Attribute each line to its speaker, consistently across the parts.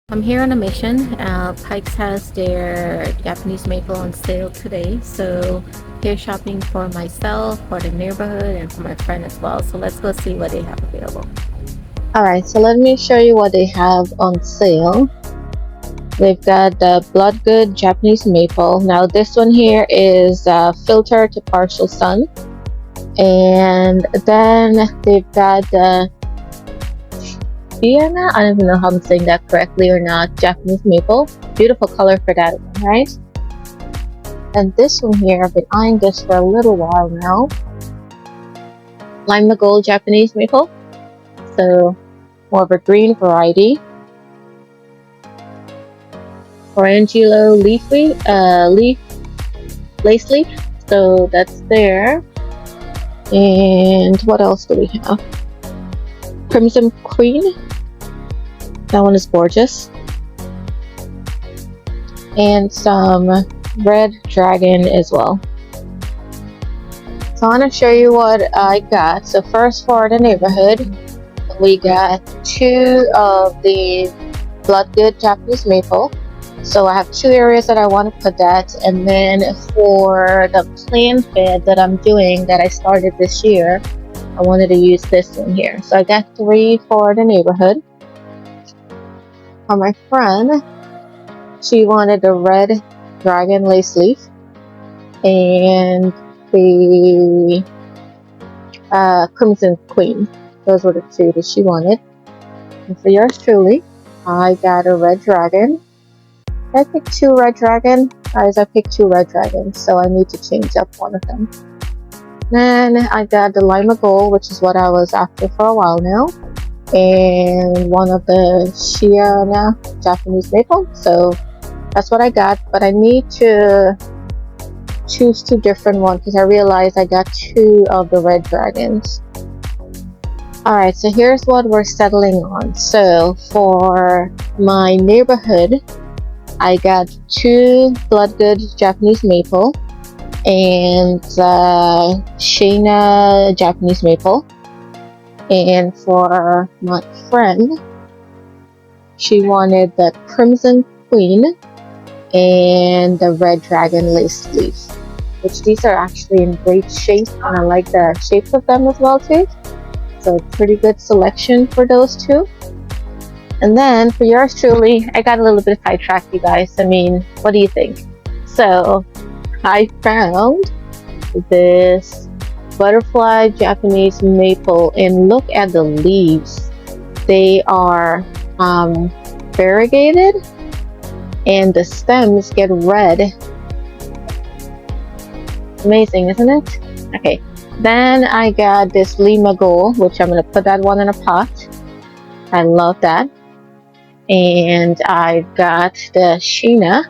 Speaker 1: I'm here on a mission. Pikes has their Japanese maple on sale today, so here shopping for myself, for the neighborhood, and for my friend as well. So let's go see what they have available. Alright, so let me show you what they have on sale. They've got the Bloodgood Japanese maple. Now this one here is filtered to partial sun. And then they've got the Vienna, I don't even know how I'm saying that correctly or not, Japanese maple. Beautiful color for that one, right? And this one here, I've been eyeing this for a little while now. Lime gold Japanese maple. So more of a green variety. Orangilo lace leaf. So that's there. And what else do we have? Crimson Queen. That one is gorgeous. And some red dragon as well. So I want to show you what I got. So first for the neighborhood, we got two of the Bloodgood Japanese maple. So I have two areas that I want to put that, and then for the plant bed that I'm doing that I started this year, I wanted to use this one here. So I got three for the neighborhood. For my friend, she wanted the red dragon lace leaf and the crimson queen. Those were the two that she wanted. And for yours truly, I got a red dragon. I picked two red dragon. Guys, I picked two red dragons, so I need to change up one of them. Then I got the lima gold, which is what I was after for a while now, and one of the Shiana Japanese maple. So that's what I got, but I need to choose two different ones because I realized I got two of the red dragons. Alright, so here's what we're settling on. So for my neighborhood, I got two Bloodgood Japanese maple and Shana Japanese maple. And for my friend, she wanted the Crimson Queen and the Red Dragon lace leaf, which these are actually in great shape, and I like the shapes of them as well too. So pretty good selection for those two. And then for yours truly, I got a little bit sidetracked, you guys. I mean, what do you think? So I found this butterfly Japanese maple, and look at the leaves. They are variegated and the stems get red. Amazing, isn't it? Okay, then I got this lima gold, which I'm going to put that one in a pot. I love that. And I've got the Sheena,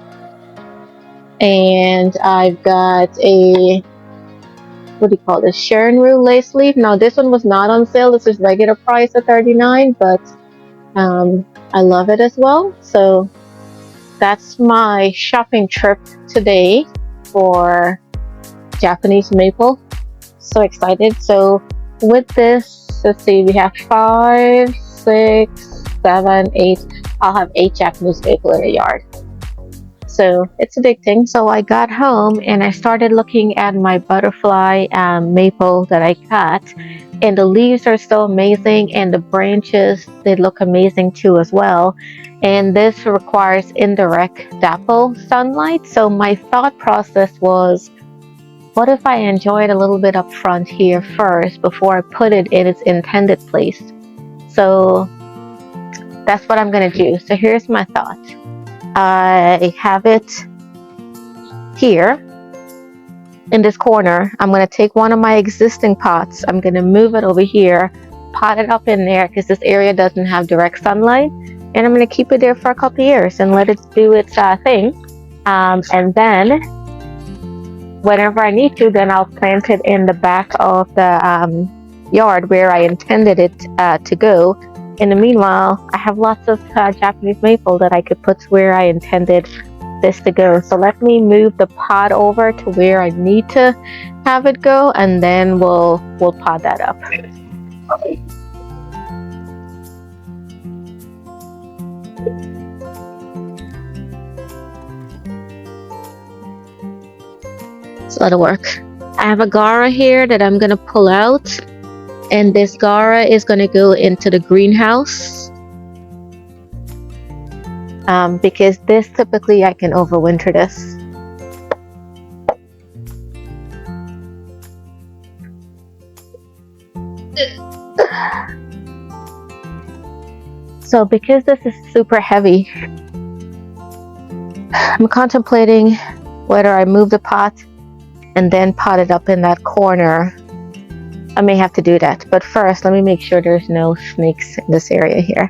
Speaker 1: and I've got a, what do you call this, Sharon Rue lace leaf. Now this one was not on sale. This is regular price at $39, but I love it as well. So that's my shopping trip today for Japanese maple. So excited. So with this, let's see, we have 5, 6, 7, 8. I'll have 8 Japanese maple in a yard. So it's addicting. So I got home and I started looking at my butterfly maple that I got, and the leaves are so amazing, and the branches, they look amazing too as well. And this requires indirect dapple sunlight. So my thought process was, what if I enjoy it a little bit up front here first before I put it in its intended place? So that's what I'm going to do. So here's my thought. I have it here in this corner. I'm going to take one of my existing pots. I'm going to move it over here, pot it up in there because this area doesn't have direct sunlight. And I'm going to keep it there for a couple years and let it do its thing. And then whenever I need to, then I'll plant it in the back of the yard where I intended it to go. In the meanwhile, I have lots of Japanese maple that I could put where I intended this to go. So let me move the pot over to where I need to have it go, and then we'll pot that up. It's a lot of work. I have a Gara here that I'm gonna pull out, and this Gara is gonna go into the greenhouse because this typically I can overwinter this. So because this is super heavy, I'm contemplating whether I move the pot and then pot it up in that corner. I may have to do that, but first let me make sure there's no snakes in this area here.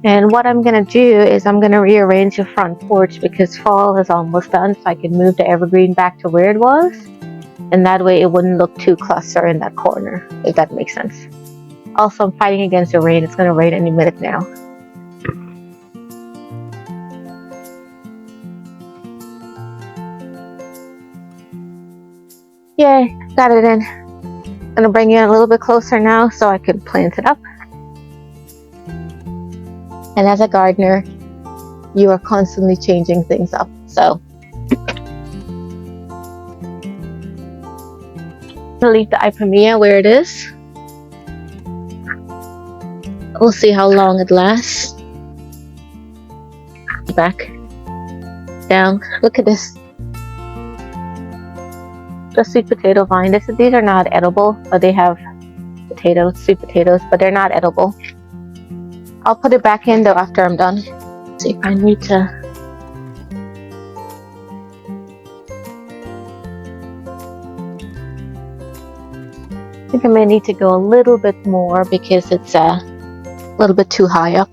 Speaker 1: And what I'm gonna do is I'm gonna rearrange the front porch because fall is almost done, so I can move the evergreen back to where it was, and that way it wouldn't look too clustered in that corner, if that makes sense. Also, I'm fighting against the rain. It's gonna rain any minute now. Yay, got it in. I'm gonna bring it a little bit closer now so I can plant it up. And as a gardener, you are constantly changing things up. So I'm gonna leave the Ipomea where it is. We'll see how long it lasts. Back down. Look at this. The sweet potato vine. These are not edible, but they have potatoes, sweet potatoes, but they're not edible. I'll put it back in though after I'm done. Let's see if I need to. I think I may need to go a little bit more because it's a little bit too high up.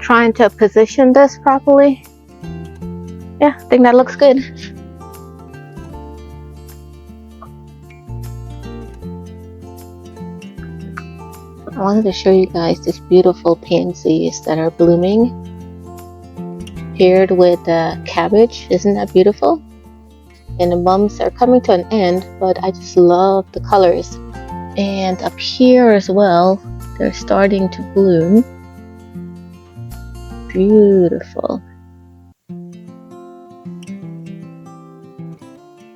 Speaker 1: Trying to position this properly. Yeah, I think that looks good. I wanted to show you guys these beautiful pansies that are blooming paired with cabbage. Isn't that beautiful? And the mums are coming to an end, but I just love the colors. And up here as well, they're starting to bloom. Beautiful.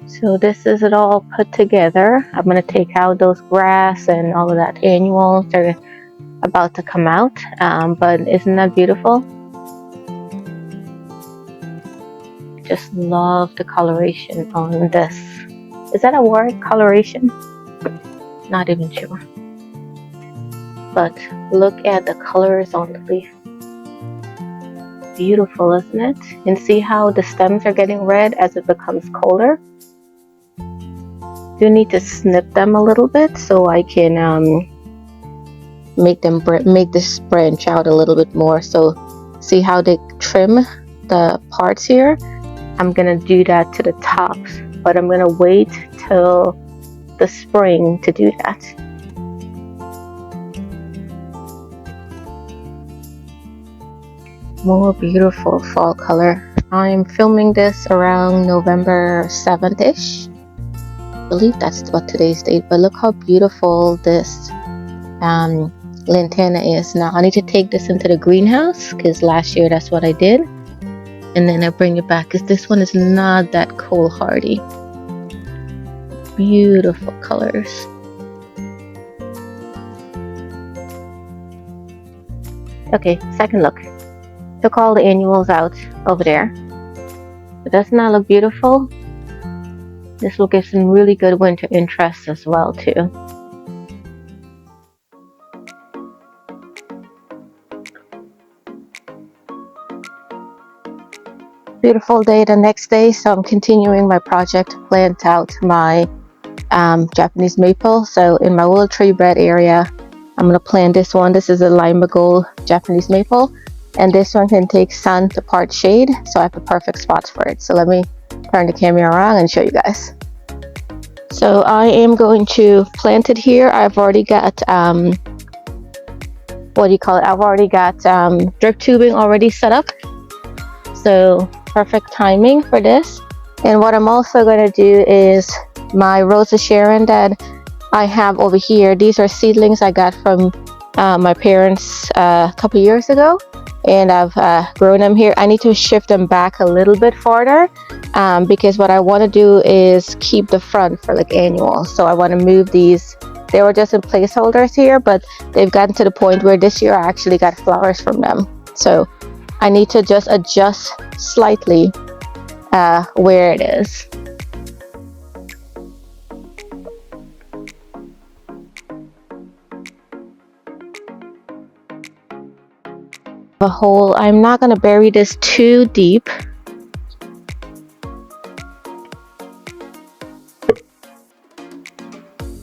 Speaker 1: So this is it all put together. I'm going to take out those grass and all of that annuals. They're about to come out, but isn't that beautiful? Just love the coloration on this. Is that a word? Coloration? Not even sure. But look at the colors on the leaf. Beautiful, isn't it? And see how the stems are getting red as it becomes colder. Do need to snip them a little bit so I can make this branch out a little bit more. So see how they trim the parts here? I'm gonna do that to the tops, but I'm gonna wait till the spring to do that. More beautiful fall color. I'm filming this around November 7th-ish. I believe that's what today's date, but look how beautiful this lantana is. Now I need to take this into the greenhouse because last year that's what I did, and then I bring it back because this one is not that cold hardy. Beautiful colors. Okay, second look. Took all the annuals out over there. But doesn't that look beautiful? This will give some really good winter interest as well too. Beautiful day the next day, so I'm continuing my project to plant out my Japanese maple. So in my willow tree bed area, I'm going to plant this one. This is a lima gold Japanese maple, and this one can take sun to part shade, so I have the perfect spots for it. So let me turn the camera around and show you guys. So I am going to plant it here. I've already got what do you call it? I've already got drip tubing already set up, so perfect timing for this. And what I'm also going to do is my Rose of Sharon that I have over here. These are seedlings I got from my parents a couple years ago, and I've grown them here. I need to shift them back a little bit farther because what I want to do is keep the front for like annual. So I want to move these. They were just in placeholders here, but they've gotten to the point where this year I actually got flowers from them. So I need to just adjust slightly where it is. A hole. I'm not going to bury this too deep.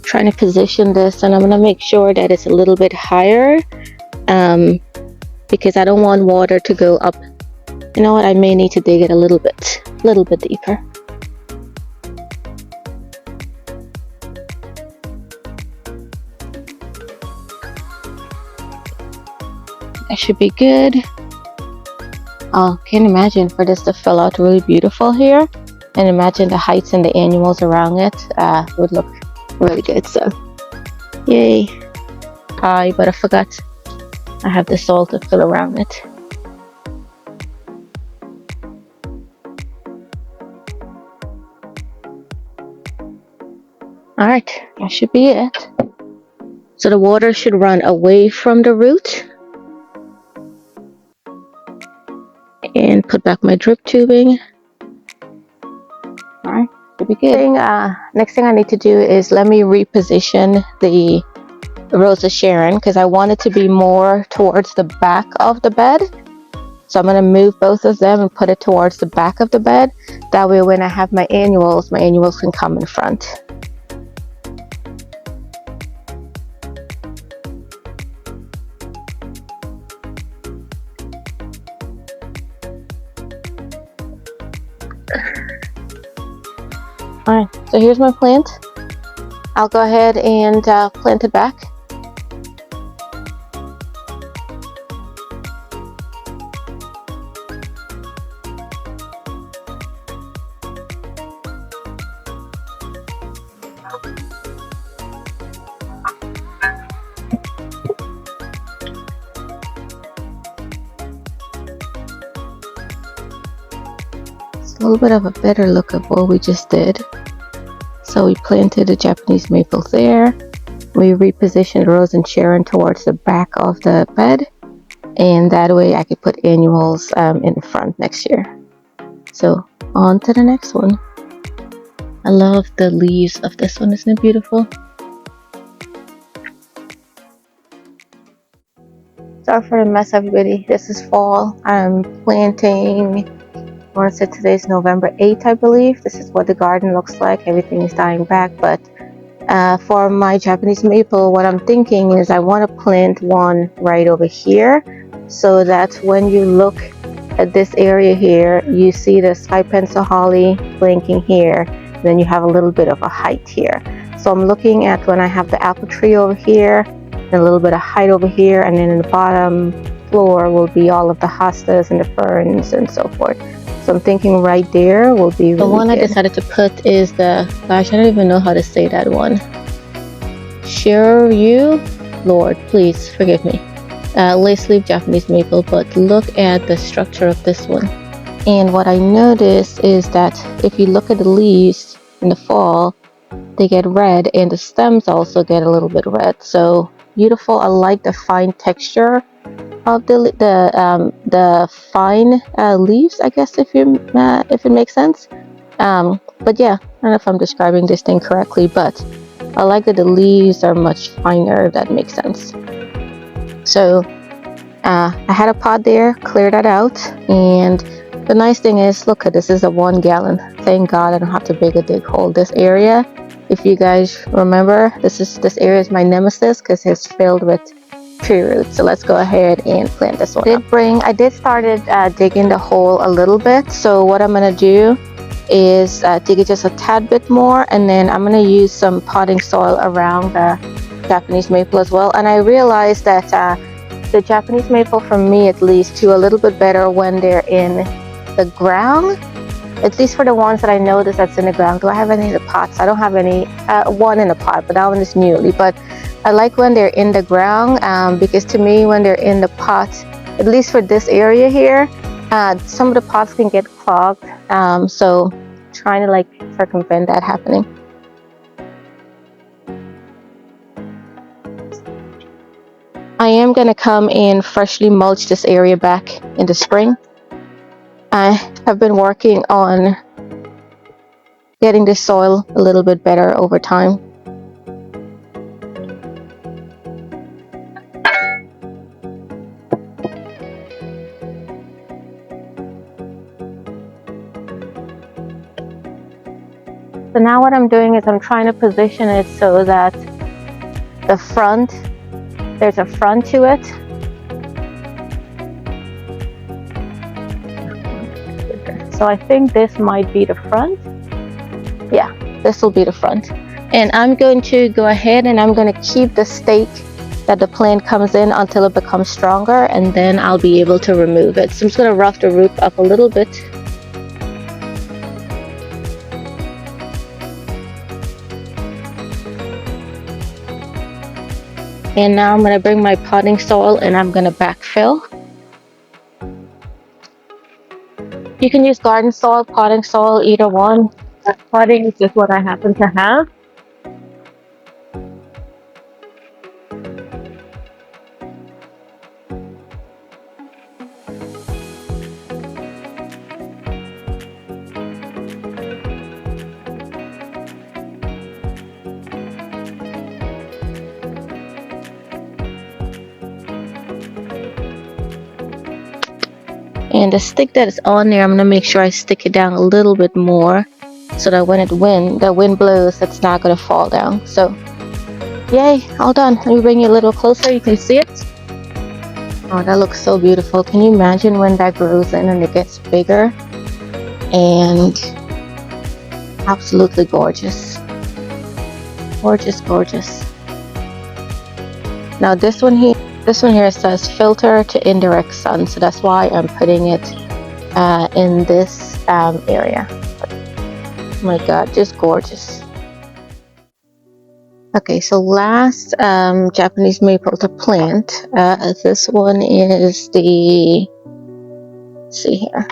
Speaker 1: Trying to position this, and I'm going to make sure that it's a little bit higher because I don't want water to go up. You know what? I may need to dig it a little bit deeper. That should be good. Oh, can imagine for this to fill out really beautiful here, and imagine the heights and the annuals around it would look really good. So yay. But I forgot I have the soil to fill around it. Alright, that should be it. So the water should run away from the root. And put back my drip tubing. Alright, should be good. Next thing I need to do is let me reposition the Rose of Sharon because I want it to be more towards the back of the bed. So I'm going to move both of them and put it towards the back of the bed. That way when I have my annuals can come in front. Alright, so here's my plant. I'll go ahead and plant it back. It's a little bit of a better look of what we just did. So we planted a Japanese maple there. We repositioned Rose and Sharon towards the back of the bed, and that way I could put annuals in the front next year. So on to the next one. I love the leaves of this one. Isn't it beautiful? Sorry for the mess, everybody. This is fall. I'm planting, I want to say today's November 8th, I believe. This is what the garden looks like. Everything is dying back, but for my Japanese maple, what I'm thinking is I want to plant one right over here so that when you look at this area here, you see the sky pencil holly flanking here, then you have a little bit of a height here. So I'm looking at when I have the apple tree over here, and a little bit of height over here, and then in the bottom floor will be all of the hostas and the ferns and so forth. So I'm thinking right there will be really The one good. I decided to put is the, gosh, I don't even know how to say that one. Shiryu, Lord, please forgive me. Lace leaf Japanese maple, but look at the structure of this one. And what I noticed is that if you look at the leaves in the fall, they get red, and the stems also get a little bit red. So beautiful. I like the fine texture of the fine leaves, I guess, if it makes sense. But yeah, I don't know if I'm describing this thing correctly, but I like that the leaves are much finer, if that makes sense. So I had a pot there, cleared that out, and the nice thing is, look at this, is a 1 gallon. Thank God I don't have to dig a big hole. This area If you guys remember, this area is my nemesis because it's filled with tree roots. So let's go ahead and plant this one. I did started digging the hole a little bit. So what I'm gonna do is dig it just a tad bit more, and then I'm gonna use some potting soil around the Japanese maple as well. And I realized that the Japanese maple, for me at least, do a little bit better when they're in the ground. At least for the ones that I noticed that's in the ground. Do I have any in the pots? I don't have any. One in a pot, but that one is newly. But I like when they're in the ground because to me, when they're in the pot, at least for this area here, some of the pots can get clogged. So trying to like circumvent that happening. I am gonna come and freshly mulch this area back in the spring. I have been working on getting the soil a little bit better over time. So now what I'm doing is I'm trying to position it so that the front, there's a front to it. So I think this might be the front. Yeah, this will be the front. And I'm going to go ahead and I'm going to keep the stake that the plant comes in until it becomes stronger, and then I'll be able to remove it. So I'm just going to rough the root up a little bit. And now I'm going to bring my potting soil and I'm going to backfill. You can use garden soil, potting soil, either one. Potting is just what I happen to have. And the stick that is on there, I'm gonna make sure I stick it down a little bit more so that when the wind blows, it's not gonna fall down. So, yay, all done. Let me bring you a little closer, you can see it. Oh, that looks so beautiful. Can you imagine when that grows in and it gets bigger? And absolutely gorgeous. Gorgeous, gorgeous. Now this one here says filter to indirect sun, so that's why I'm putting it in this area. Oh my god, just gorgeous. Okay, so last Japanese maple to plant. This one is the, let's see here,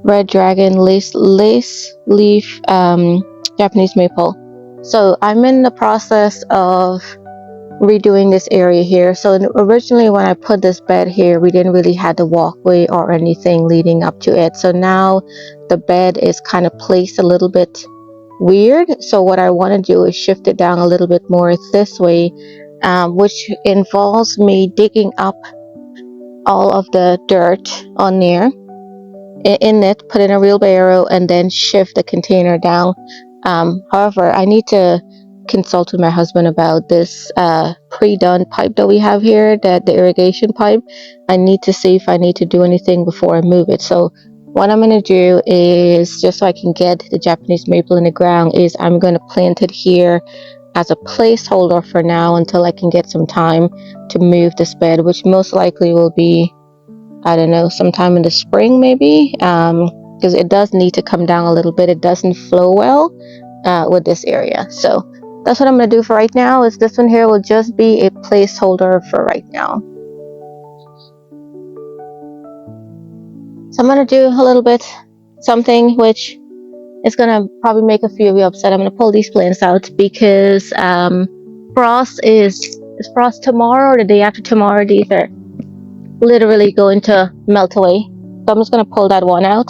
Speaker 1: red dragon lace leaf Japanese maple. So I'm in the process of redoing this area here. So originally when I put this bed here, we didn't really have the walkway or anything leading up to it. So now the bed is kind of placed a little bit weird. So what I want to do is shift it down a little bit more this way, which involves me digging up all of the dirt on there in it, put in a wheelbarrow, and then shift the container down. However, I need to consult with my husband about this pre-done pipe that we have here, the irrigation pipe. I need to see if I need to do anything before I move it. So what I'm going to do is, just so I can get the Japanese maple in the ground, is I'm going to plant it here as a placeholder for now until I can get some time to move this bed, which most likely will be, I don't know, sometime in the spring maybe, because it does need to come down a little bit. It doesn't flow well with this area. So that's what I'm going to do for right now. Is this one here will just be a placeholder for right now. So I'm going to do a little bit something which is going to probably make a few of you upset. I'm going to pull these plants out because frost is frost tomorrow or the day after tomorrow. These are literally going to melt away. So I'm just going to pull that one out.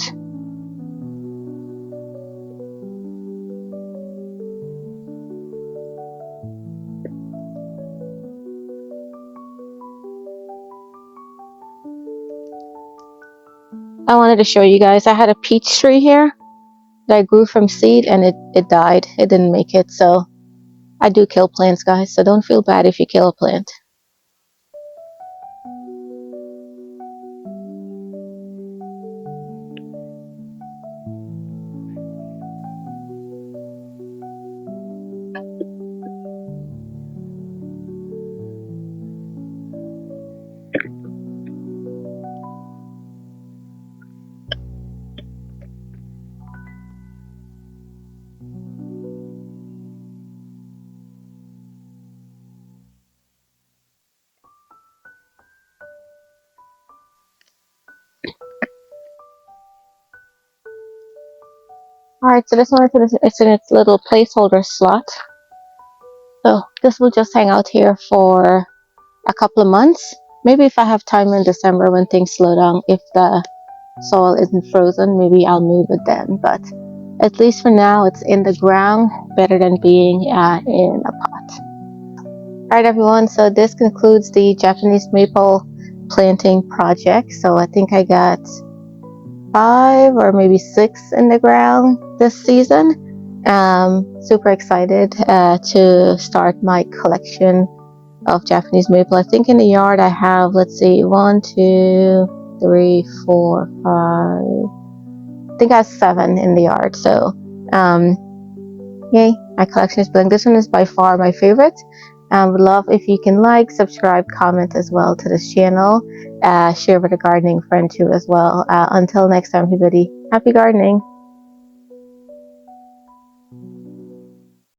Speaker 1: I wanted to show you guys, I had a peach tree here that I grew from seed, and it died. It didn't make it. So I do kill plants, guys, so don't feel bad if you kill a plant. Alright, so this one it's in its little placeholder slot. So this will just hang out here for a couple of months. Maybe if I have time in December when things slow down, if the soil isn't frozen, maybe I'll move it then. But at least for now, it's in the ground, better than being in a pot. Alright everyone, so this concludes the Japanese maple planting project. So I think I got 5 or maybe 6 in the ground this season. Super excited to start my collection of Japanese maple. I think in the yard I have, let's see, 1, 2, 3, 4, 5. I think I have 7 in the yard. So, yay, my collection is building. This one is by far my favorite. Would love if you can like, subscribe, comment as well to this channel. Share with a gardening friend too as well. Until next time, everybody, happy gardening.